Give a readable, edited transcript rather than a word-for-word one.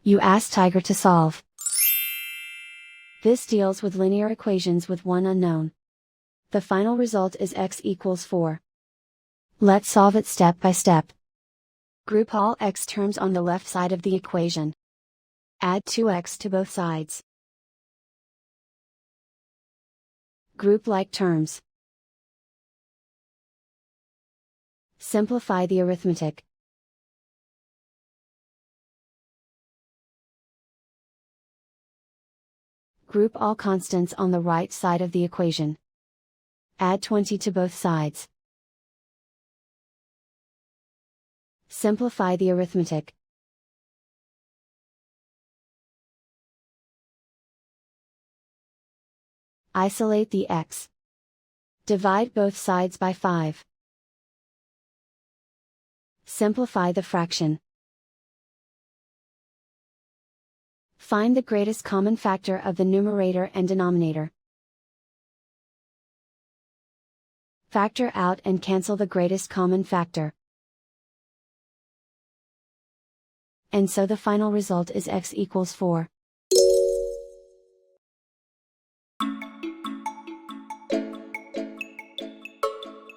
You ask Tiger to solve. This deals with linear equations with one unknown. The final result is x equals 4. Let's solve it step by step. Group all x terms on the left side of the equation. Add 2x to both sides. Group like terms. Simplify the arithmetic. Group all constants on the right side of the equation. Add 20 to both sides. Simplify the arithmetic. Isolate the x. Divide both sides by 5. Simplify the fraction. Find the greatest common factor of the numerator and denominator. Factor out and cancel the greatest common factor. And so the final result is x equals 4.